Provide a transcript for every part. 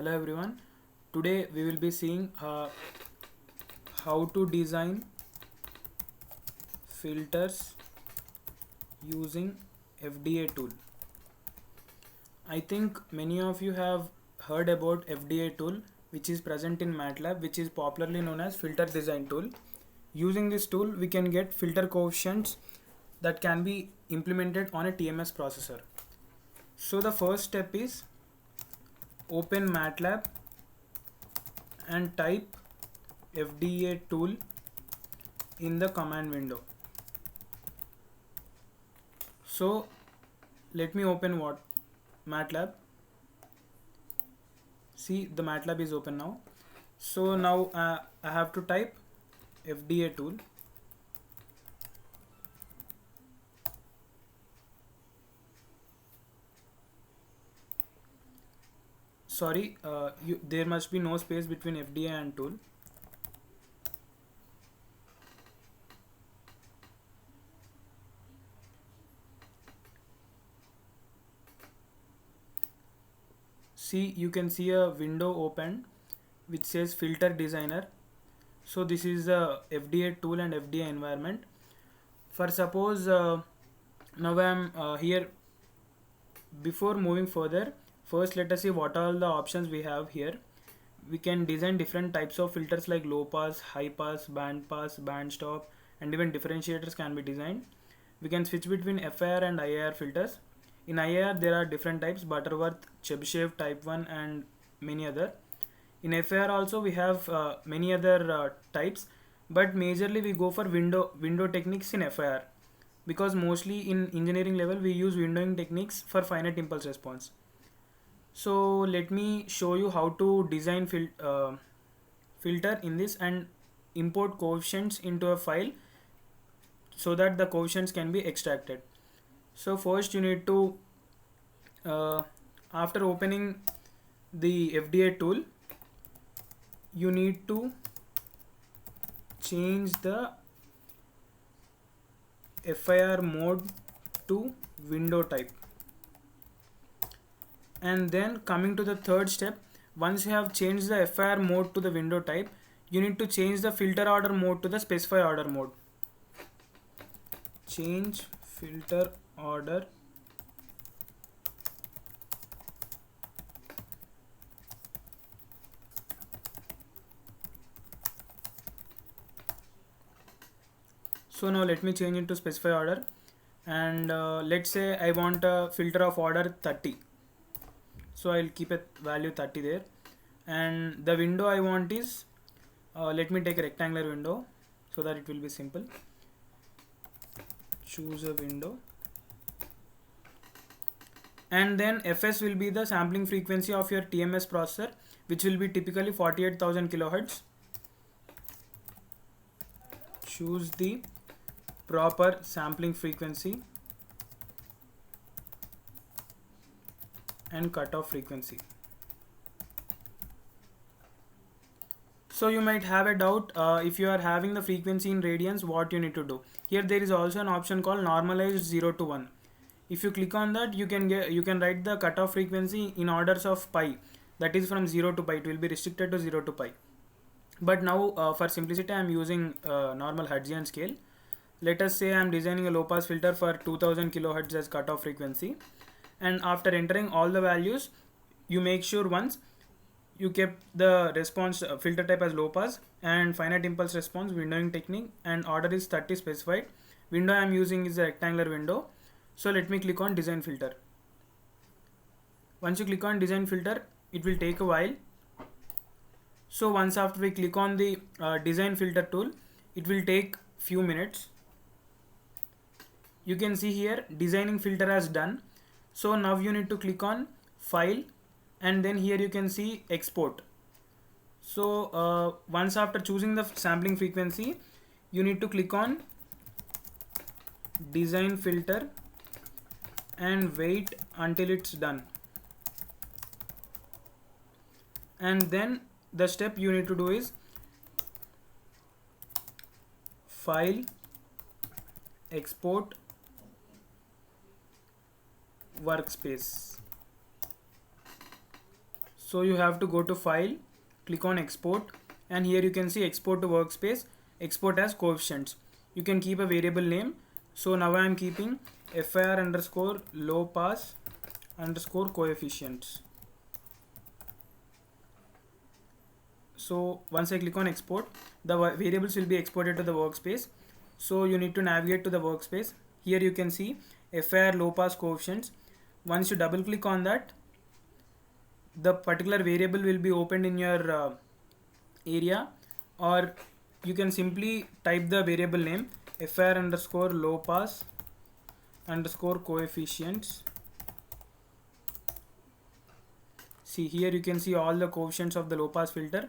Hello everyone. Today we will be seeing how to design filters using FDA tool. I think many of you have heard about FDA tool, which is present in MATLAB, which is popularly known as filter design tool. Using this tool we can get filter coefficients that can be implemented on a TMS processor. So the first step is open MATLAB and type FDA tool in the command window. So let me open what MATLAB. See, the MATLAB is open now. So now I have to type FDA tool. Sorry, there must be no space between FDA and tool. See, you can see a window open which says filter designer. So this is the FDA tool and FDA environment. For suppose now I am here. Before moving further, first let us see what are all the options we have here. We can design different types of filters like low pass, high pass, band pass, band stop, and even differentiators can be designed. We can switch between FIR and IIR filters. In IIR there are different types: Butterworth, Chebyshev, Type 1, and many other. In FIR also we have many other types, but majorly we go for window techniques in FIR, because mostly in engineering level we use windowing techniques for finite impulse response. So let me show you how to design filter in this and import coefficients into a file so that the coefficients can be extracted. So first you need to after opening the FDA tool, you need to change the FIR mode to window type. And then coming to the third step, once you have changed the FIR mode to the window type, you need to change the filter order mode to the specify order mode. Change filter order so now let me change it to specify order, and let's say I want a filter of order 30, so I'll keep a value 30 there. And the window I want is let me take a rectangular window so that it will be simple. Choose a window, and then Fs will be the sampling frequency of your TMS processor, which will be typically 48,000 kilohertz. Choose the proper sampling frequency and cutoff frequency. So you might have a doubt, if you are having the frequency in radians, what you need to do. Here there is also an option called normalized 0 to 1. If you click on that, you can write the cutoff frequency in orders of pi, that is from 0 to pi. It will be restricted to 0 to pi. But now for simplicity I am using normal Hertzian scale. Let us say I am designing a low pass filter for 2000 kilohertz as cutoff frequency, and after entering all the values, you make sure once you kept the response filter type as low pass and finite impulse response windowing technique, and order is 30 specified. Window I am using is a rectangular window. So let me click on design filter. Once you click on design filter, it will take a while. So once after we click on the design filter tool, it will take few minutes. You can see here designing filter as done. So now you need to click on file, and then here you can see export. So once after choosing the sampling frequency, you need to click on design filter and wait until it's done. And then the step you need to do is file, export, workspace. So you have to go to file, click on export, and here you can see export to workspace, export as coefficients. You can keep a variable name. So now I am keeping FIR underscore low pass underscore coefficients. So once I click on export, the variables will be exported to the workspace. So you need to navigate to the workspace. Here you can see FIR low pass coefficients. Once you double click on that, the particular variable will be opened in your area, or you can simply type the variable name FIR underscore low pass underscore coefficients. See, here you can see all the coefficients of the low pass filter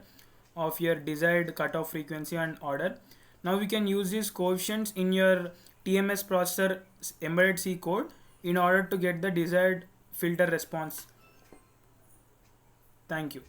of your desired cutoff frequency and order. Now we can use these coefficients in your TMS processor embedded C code in order to get the desired filter response. Thank you.